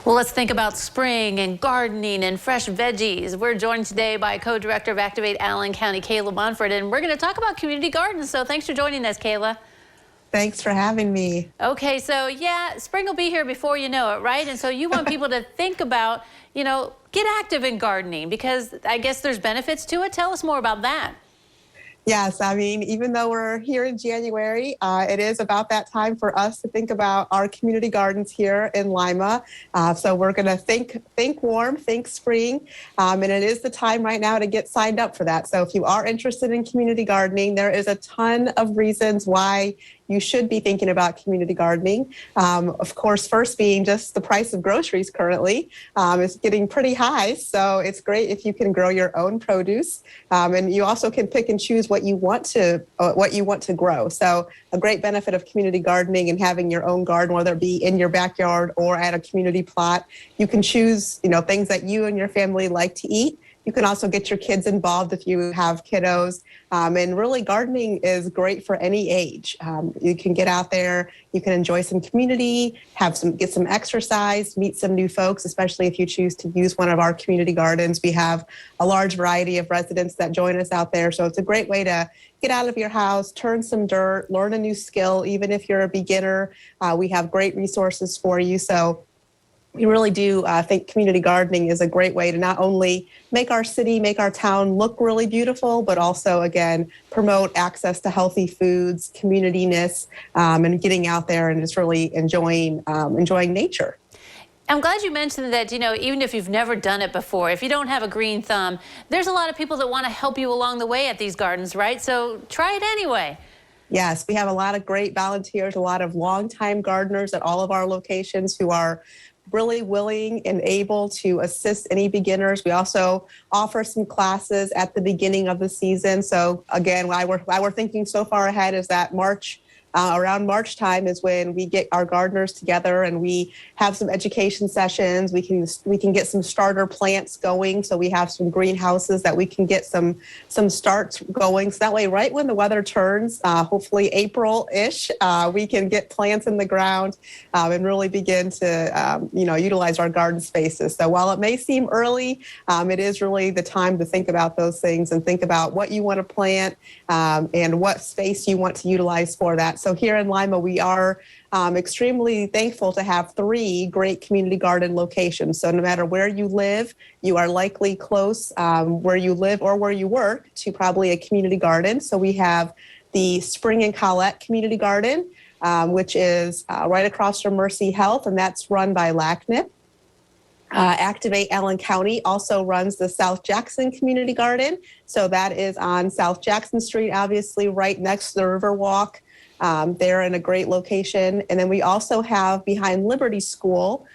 Well, let's think about spring and gardening and fresh veggies. We're joined today by co-director of Activate Allen County, Kayla Monfort, and we're going to talk about community gardens. So thanks for joining us, Kayla. Thanks for having me. Okay, so yeah, spring will be here before you know it, right? And so you want people to think about, get active in gardening because I guess there's benefits to it. Tell us more about that. Yes, I mean, even though we're here in January, it is about that time for us to think about our community gardens here in Lima. So we're going to think warm, think spring, and it is the time right now to get signed up for that. So if you are interested in community gardening, there is a ton of reasons why you should be thinking about community gardening. Of course, first being just the price of groceries currently is getting pretty high. So it's great if you can grow your own produce, and you also can pick and choose what you want to grow. So a great benefit of community gardening and having your own garden, whether it be in your backyard or at a community plot, you can choose things that you and your family like to eat. You can also get your kids involved if you have kiddos. And really gardening is great for any age. You can get out there, you can enjoy some community, get some exercise, meet some new folks, especially if you choose to use one of our community gardens. We have a large variety of residents that join us out there. So it's a great way to get out of your house, turn some dirt, learn a new skill. Even if you're a beginner, we have great resources for you. So we really do think community gardening is a great way to not only make our city, make our town look really beautiful, but also, again, promote access to healthy foods, community-ness, and getting out there and just really enjoying nature. I'm glad you mentioned that, even if you've never done it before, if you don't have a green thumb, there's a lot of people that want to help you along the way at these gardens, right? So try it anyway. Yes, we have a lot of great volunteers, a lot of longtime gardeners at all of our locations who are really willing and able to assist any beginners. We also offer some classes at the beginning of the season. So again, why we're thinking so far ahead is that around March time is when we get our gardeners together and we have some education sessions. We can get some starter plants going. So we have some greenhouses that we can get some starts going. So that way, right when the weather turns, hopefully April-ish, we can get plants in the ground and really begin to utilize our garden spaces. So while it may seem early, it is really the time to think about those things and think about what you want to plant and what space you want to utilize for that. So here in Lima, we are extremely thankful to have 3 great community garden locations. So no matter where you live, you are likely close where you live or where you work to probably a community garden. So we have the Spring and Colette Community Garden, which is right across from Mercy Health, and that's run by LACNIP. Activate Allen County also runs the South Jackson Community Garden. So that is on South Jackson Street, obviously right next to the Riverwalk. They're in a great location. And then we also have behind Liberty School,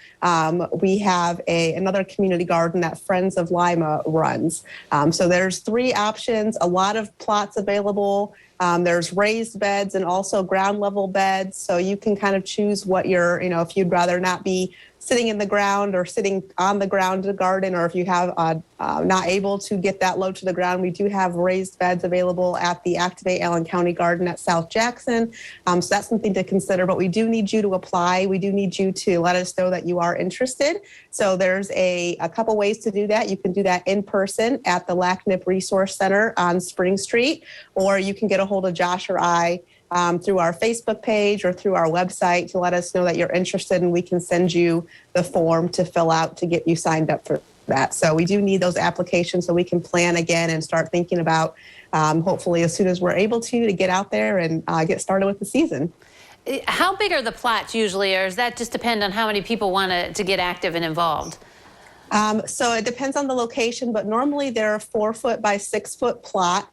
we have another community garden that Friends of Lima runs. So there's 3 options, a lot of plots available. There's raised beds and also ground level beds. So you can kind of choose what if you'd rather not be sitting in the ground or sitting on the ground to garden, or if you have not able to get that low to the ground, we do have raised beds available at the Activate Allen County Garden at South Jackson. So that's something to consider, but we do need you to apply. We do need you to let us know that you are interested. So there's a couple ways to do that. You can do that in person at the LACNIP Resource Center on Spring Street, or you can get a hold of Josh or I through our Facebook page or through our website to let us know that you're interested, and we can send you the form to fill out to get you signed up for that. So we do need those applications so we can plan again and start thinking about hopefully as soon as we're able to get out there and get started with the season. How big are the plots usually, or does that just depend on how many people want to get active and involved? So it depends on the location, but normally they're a 4-foot by 6-foot plot.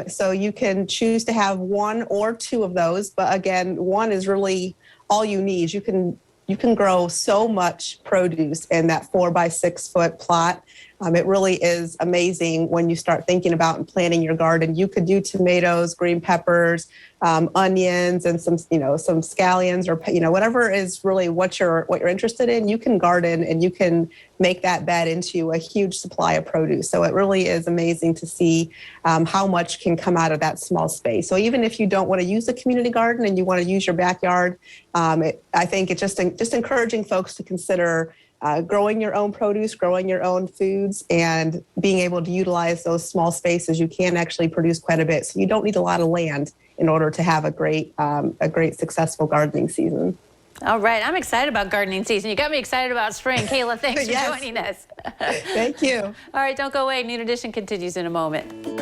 So you can choose to have 1 or 2 of those, but again, 1 is really all you need. You can grow so much produce in that 4 by 6-foot plot. It really is amazing when you start thinking about and planning your garden. You could do tomatoes, green peppers, onions, and some scallions, or whatever is really what you're interested in. You can garden and you can make that bed into a huge supply of produce. So it really is amazing to see how much can come out of that small space. So even if you don't want to use a community garden and you want to use your backyard, I think it's just encouraging folks to consider growing your own produce, growing your own foods, and being able to utilize those small spaces, you can actually produce quite a bit. So you don't need a lot of land in order to have a great successful gardening season. All right, I'm excited about gardening season. You got me excited about spring. Kayla, thanks for Yes. joining us. Thank you. All right, don't go away. Noon Edition continues in a moment.